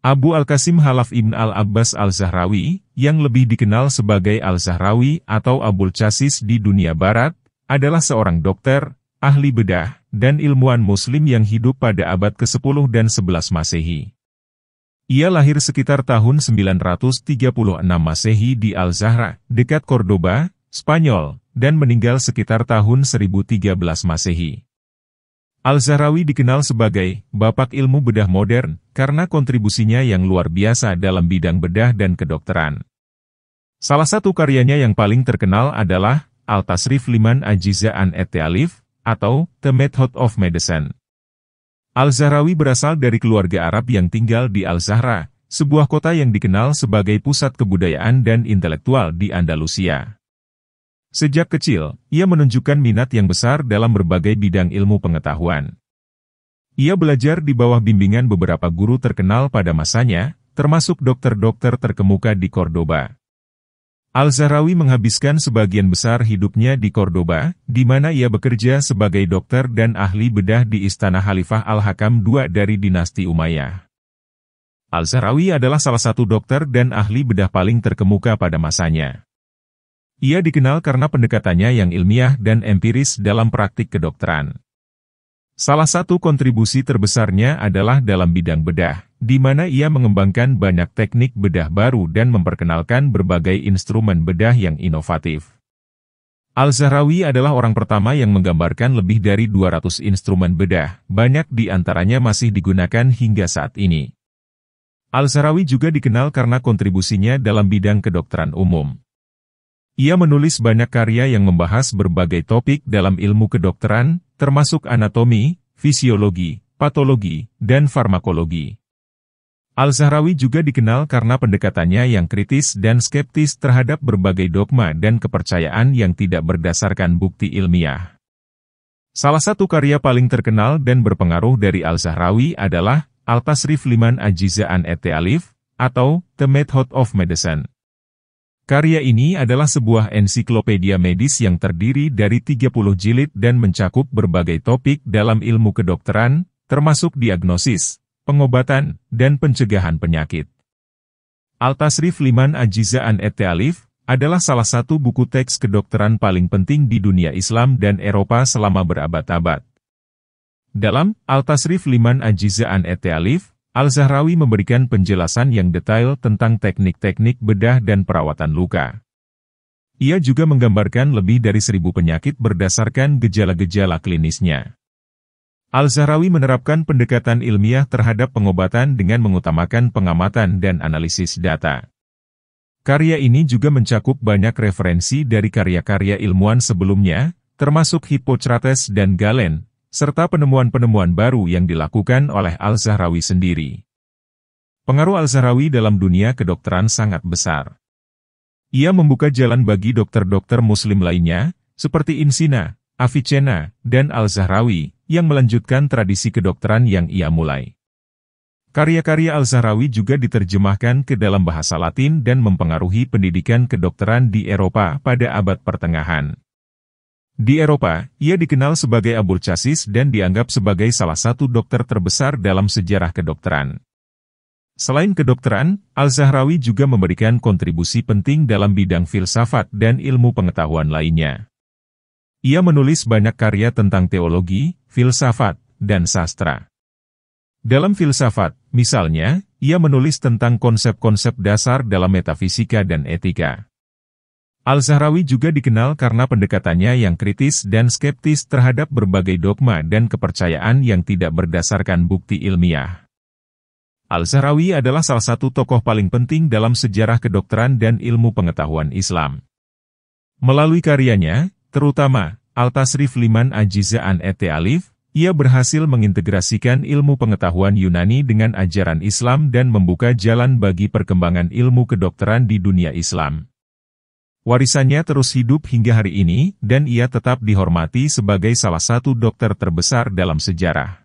Abu Al-Qasim Khalaf ibn Al-Abbas Al-Zahrawi, yang lebih dikenal sebagai Al-Zahrawi atau Abul Qasim di dunia barat, adalah seorang dokter, ahli bedah, dan ilmuwan muslim yang hidup pada abad ke-10 dan 11 Masehi. Ia lahir sekitar tahun 936 Masehi di Al-Zahra, dekat Cordoba, Spanyol, dan meninggal sekitar tahun 1013 Masehi. Al-Zahrawi dikenal sebagai bapak ilmu bedah modern karena kontribusinya yang luar biasa dalam bidang bedah dan kedokteran. Salah satu karyanya yang paling terkenal adalah Al-Tasrif Liman Ajiza an at-Ta'alif, atau The Method of Medicine. Al-Zahrawi berasal dari keluarga Arab yang tinggal di Al-Zahra, sebuah kota yang dikenal sebagai pusat kebudayaan dan intelektual di Andalusia. Sejak kecil, ia menunjukkan minat yang besar dalam berbagai bidang ilmu pengetahuan. Ia belajar di bawah bimbingan beberapa guru terkenal pada masanya, termasuk dokter-dokter terkemuka di Cordoba. Al-Zahrawi menghabiskan sebagian besar hidupnya di Cordoba, di mana ia bekerja sebagai dokter dan ahli bedah di Istana Khalifah Al-Hakam II dari dinasti Umayyah. Al-Zahrawi adalah salah satu dokter dan ahli bedah paling terkemuka pada masanya. Ia dikenal karena pendekatannya yang ilmiah dan empiris dalam praktik kedokteran. Salah satu kontribusi terbesarnya adalah dalam bidang bedah, di mana ia mengembangkan banyak teknik bedah baru dan memperkenalkan berbagai instrumen bedah yang inovatif. Al-Zahrawi adalah orang pertama yang menggambarkan lebih dari 200 instrumen bedah, banyak di antaranya masih digunakan hingga saat ini. Al-Zahrawi juga dikenal karena kontribusinya dalam bidang kedokteran umum. Ia menulis banyak karya yang membahas berbagai topik dalam ilmu kedokteran, termasuk anatomi, fisiologi, patologi, dan farmakologi. Al-Zahrawi juga dikenal karena pendekatannya yang kritis dan skeptis terhadap berbagai dogma dan kepercayaan yang tidak berdasarkan bukti ilmiah. Salah satu karya paling terkenal dan berpengaruh dari Al-Zahrawi adalah Al-Tasrif Liman Ajiza an at-Ta'alif, atau The Method of Medicine. Karya ini adalah sebuah ensiklopedia medis yang terdiri dari 30 jilid dan mencakup berbagai topik dalam ilmu kedokteran, termasuk diagnosis, pengobatan, dan pencegahan penyakit. Al-Tasrif Liman Ajiza an at-Ta'alif adalah salah satu buku teks kedokteran paling penting di dunia Islam dan Eropa selama berabad-abad. Dalam Al-Tasrif Liman Ajiza an at-Ta'alif, Al-Zahrawi memberikan penjelasan yang detail tentang teknik-teknik bedah dan perawatan luka. Ia juga menggambarkan lebih dari 1000 penyakit berdasarkan gejala-gejala klinisnya. Al-Zahrawi menerapkan pendekatan ilmiah terhadap pengobatan dengan mengutamakan pengamatan dan analisis data. Karya ini juga mencakup banyak referensi dari karya-karya ilmuwan sebelumnya, termasuk Hippocrates dan Galen, serta penemuan-penemuan baru yang dilakukan oleh Al-Zahrawi sendiri. Pengaruh Al-Zahrawi dalam dunia kedokteran sangat besar. Ia membuka jalan bagi dokter-dokter muslim lainnya, seperti Insina, Avicenna, dan Al-Zahrawi, yang melanjutkan tradisi kedokteran yang ia mulai. Karya-karya Al-Zahrawi juga diterjemahkan ke dalam bahasa Latin dan mempengaruhi pendidikan kedokteran di Eropa pada abad pertengahan. Di Eropa, ia dikenal sebagai Abul Qasim dan dianggap sebagai salah satu dokter terbesar dalam sejarah kedokteran. Selain kedokteran, Al-Zahrawi juga memberikan kontribusi penting dalam bidang filsafat dan ilmu pengetahuan lainnya. Ia menulis banyak karya tentang teologi, filsafat, dan sastra. Dalam filsafat, misalnya, ia menulis tentang konsep-konsep dasar dalam metafisika dan etika. Al-Zahrawi juga dikenal karena pendekatannya yang kritis dan skeptis terhadap berbagai dogma dan kepercayaan yang tidak berdasarkan bukti ilmiah. Al-Zahrawi adalah salah satu tokoh paling penting dalam sejarah kedokteran dan ilmu pengetahuan Islam. Melalui karyanya, terutama Al-Tasrif Liman Ajiza an at-Ta'alif, ia berhasil mengintegrasikan ilmu pengetahuan Yunani dengan ajaran Islam dan membuka jalan bagi perkembangan ilmu kedokteran di dunia Islam. Warisannya terus hidup hingga hari ini, dan ia tetap dihormati sebagai salah satu dokter terbesar dalam sejarah.